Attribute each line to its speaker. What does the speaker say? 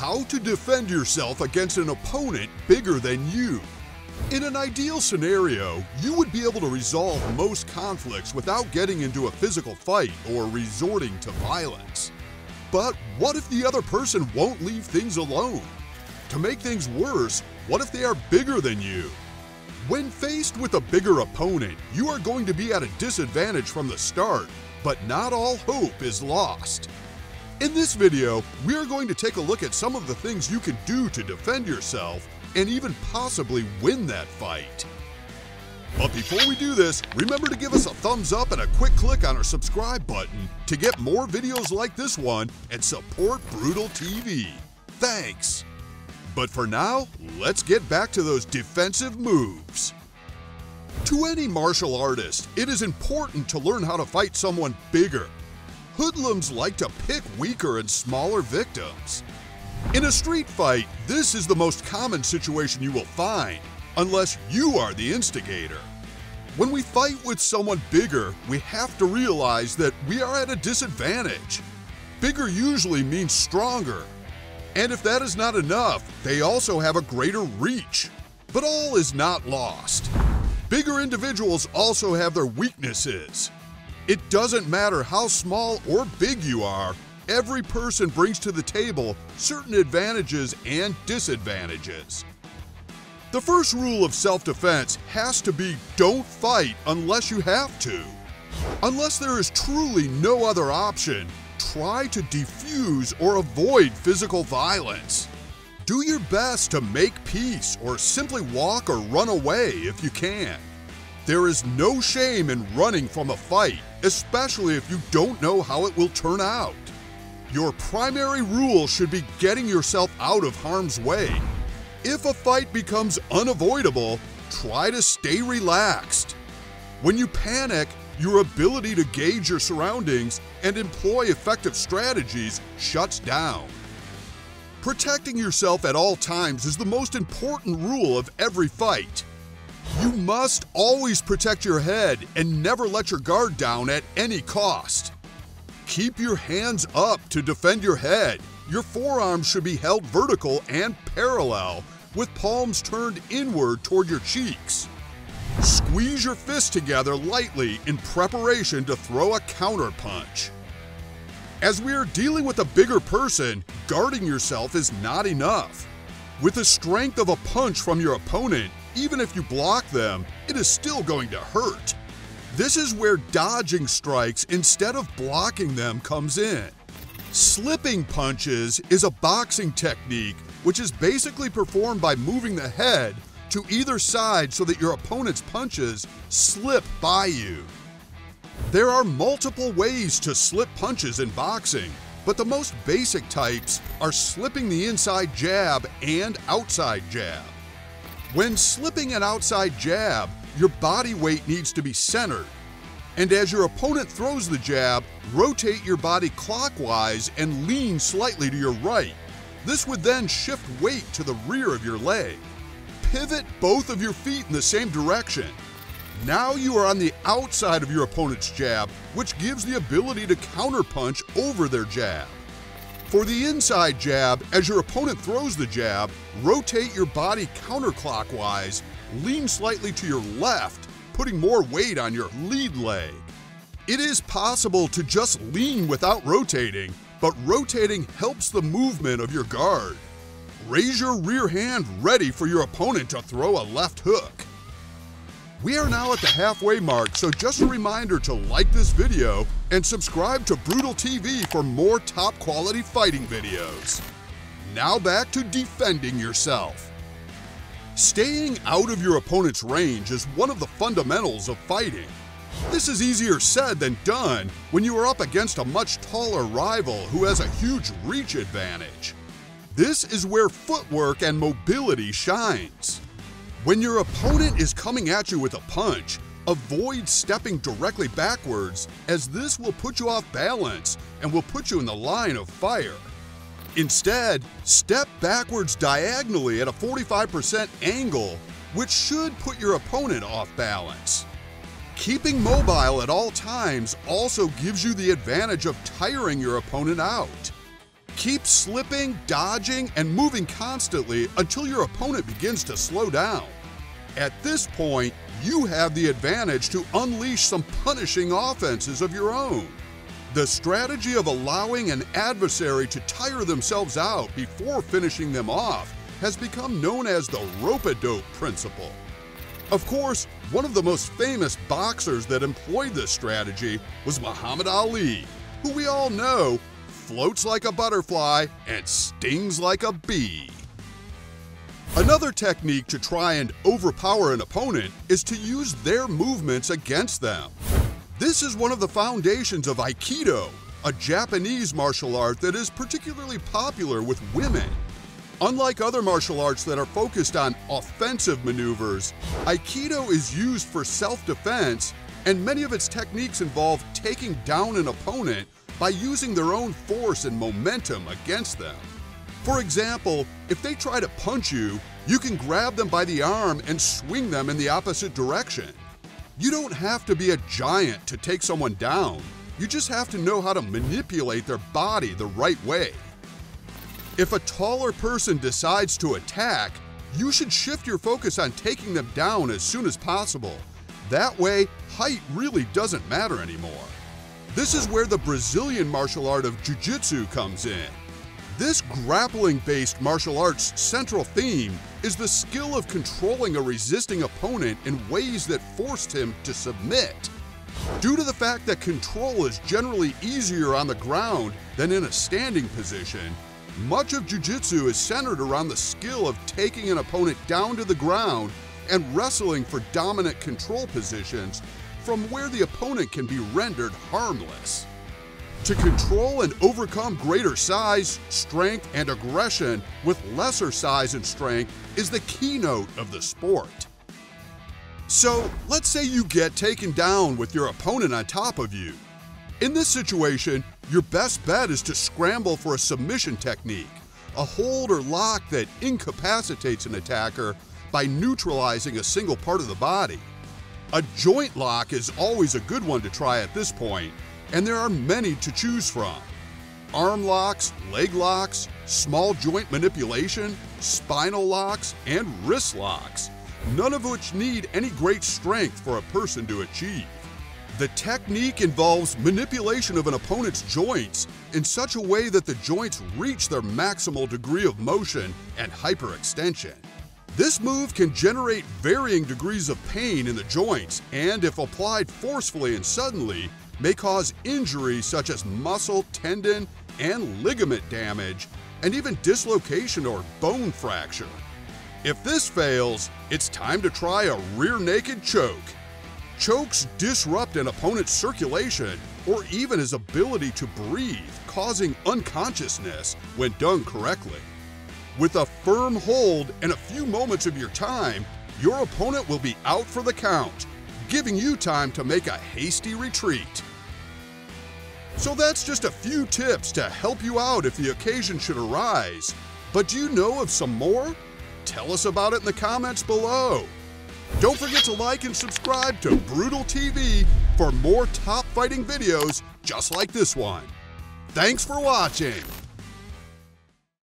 Speaker 1: how to defend yourself against an opponent bigger than you. In an ideal scenario, you would be able to resolve most conflicts without getting into a physical fight or resorting to violence. But what if the other person won't leave things alone? To make things worse, what if they are bigger than you? When faced with a bigger opponent, you are going to be at a disadvantage from the start, but not all hope is lost. In this video, we are going to take a look at some of the things you can do to defend yourself and even possibly win that fight. But before we do this, remember to give us a thumbs up and a quick click on our subscribe button to get more videos like this one and support Brutal TV. Thanks! But for now, let's get back to those defensive moves. To any martial artist, it is important to learn how to fight someone bigger. Hoodlums like to pick weaker and smaller victims. In a street fight, this is the most common situation you will find, unless you are the instigator. When we fight with someone bigger, we have to realize that we are at a disadvantage. Bigger usually means stronger. And if that is not enough, they also have a greater reach. But all is not lost. Bigger individuals also have their weaknesses. It doesn't matter how small or big you are, every person brings to the table certain advantages and disadvantages. The first rule of self-defense has to be don't fight unless you have to. Unless there is truly no other option, try to defuse or avoid physical violence. Do your best to make peace or simply walk or run away if you can. There is no shame in running from a fight, especially if you don't know how it will turn out. Your primary rule should be getting yourself out of harm's way. If a fight becomes unavoidable, try to stay relaxed. When you panic, your ability to gauge your surroundings and employ effective strategies shuts down. Protecting yourself at all times is the most important rule of every fight. You must always protect your head and never let your guard down at any cost. Keep your hands up to defend your head. Your forearms should be held vertical and parallel, with palms turned inward toward your cheeks. Squeeze your fists together lightly in preparation to throw a counterpunch. As we are dealing with a bigger person, guarding yourself is not enough. With the strength of a punch from your opponent, even if you block them, it is still going to hurt. This is where dodging strikes instead of blocking them comes in. Slipping punches is a boxing technique which is basically performed by moving the head to either side so that your opponent's punches slip by you. There are multiple ways to slip punches in boxing, but the most basic types are slipping the inside jab and outside jab. When slipping an outside jab, your body weight needs to be centered. And as your opponent throws the jab, rotate your body clockwise and lean slightly to your right. This would then shift weight to the rear of your leg. Pivot both of your feet in the same direction. Now you are on the outside of your opponent's jab, which gives the ability to counterpunch over their jab. For the inside jab, as your opponent throws the jab, rotate your body counterclockwise, lean slightly to your left, putting more weight on your lead leg. It is possible to just lean without rotating, but rotating helps the movement of your guard. Raise your rear hand ready for your opponent to throw a left hook. We are now at the halfway mark, so just a reminder to like this video and subscribe to Brutal TV for more top quality fighting videos. Now back to defending yourself. Staying out of your opponent's range is one of the fundamentals of fighting. This is easier said than done when you are up against a much taller rival who has a huge reach advantage. This is where footwork and mobility shines. When your opponent is coming at you with a punch, avoid stepping directly backwards, as this will put you off balance and will put you in the line of fire. Instead, step backwards diagonally at a 45% angle, which should put your opponent off balance. Keeping mobile at all times also gives you the advantage of tiring your opponent out. Keep slipping, dodging, and moving constantly until your opponent begins to slow down. At this point, you have the advantage to unleash some punishing offenses of your own. The strategy of allowing an adversary to tire themselves out before finishing them off has become known as the rope-a-dope principle. Of course, one of the most famous boxers that employed this strategy was Muhammad Ali, who we all know floats like a butterfly and stings like a bee. Another technique to try and overpower an opponent is to use their movements against them. This is one of the foundations of Aikido, a Japanese martial art that is particularly popular with women. Unlike other martial arts that are focused on offensive maneuvers, Aikido is used for self-defense, and many of its techniques involve taking down an opponent by using their own force and momentum against them. For example, if they try to punch you, you can grab them by the arm and swing them in the opposite direction. You don't have to be a giant to take someone down. You just have to know how to manipulate their body the right way. If a taller person decides to attack, you should shift your focus on taking them down as soon as possible. That way, height really doesn't matter anymore. This is where the Brazilian martial art of jiu-jitsu comes in. This grappling-based martial art's central theme is the skill of controlling a resisting opponent in ways that forced him to submit. Due to the fact that control is generally easier on the ground than in a standing position, much of jiu-jitsu is centered around the skill of taking an opponent down to the ground and wrestling for dominant control positions from where the opponent can be rendered harmless. To control and overcome greater size, strength, and aggression with lesser size and strength is the keynote of the sport. So, let's say you get taken down with your opponent on top of you. In this situation, your best bet is to scramble for a submission technique, a hold or lock that incapacitates an attacker by neutralizing a single part of the body. A joint lock is always a good one to try at this point, and there are many to choose from. Arm locks, leg locks, small joint manipulation, spinal locks, and wrist locks, none of which need any great strength for a person to achieve. The technique involves manipulation of an opponent's joints in such a way that the joints reach their maximal degree of motion and hyperextension. This move can generate varying degrees of pain in the joints and, if applied forcefully and suddenly, may cause injuries such as muscle, tendon, and ligament damage, and even dislocation or bone fracture. If this fails, it's time to try a rear naked choke. Chokes disrupt an opponent's circulation or even his ability to breathe, causing unconsciousness when done correctly. With a firm hold and a few moments of your time, your opponent will be out for the count, giving you time to make a hasty retreat. So that's just a few tips to help you out if the occasion should arise. But do you know of some more? Tell us about it in the comments below. Don't forget to like and subscribe to Brutal TV for more top fighting videos just like this one. Thanks for watching.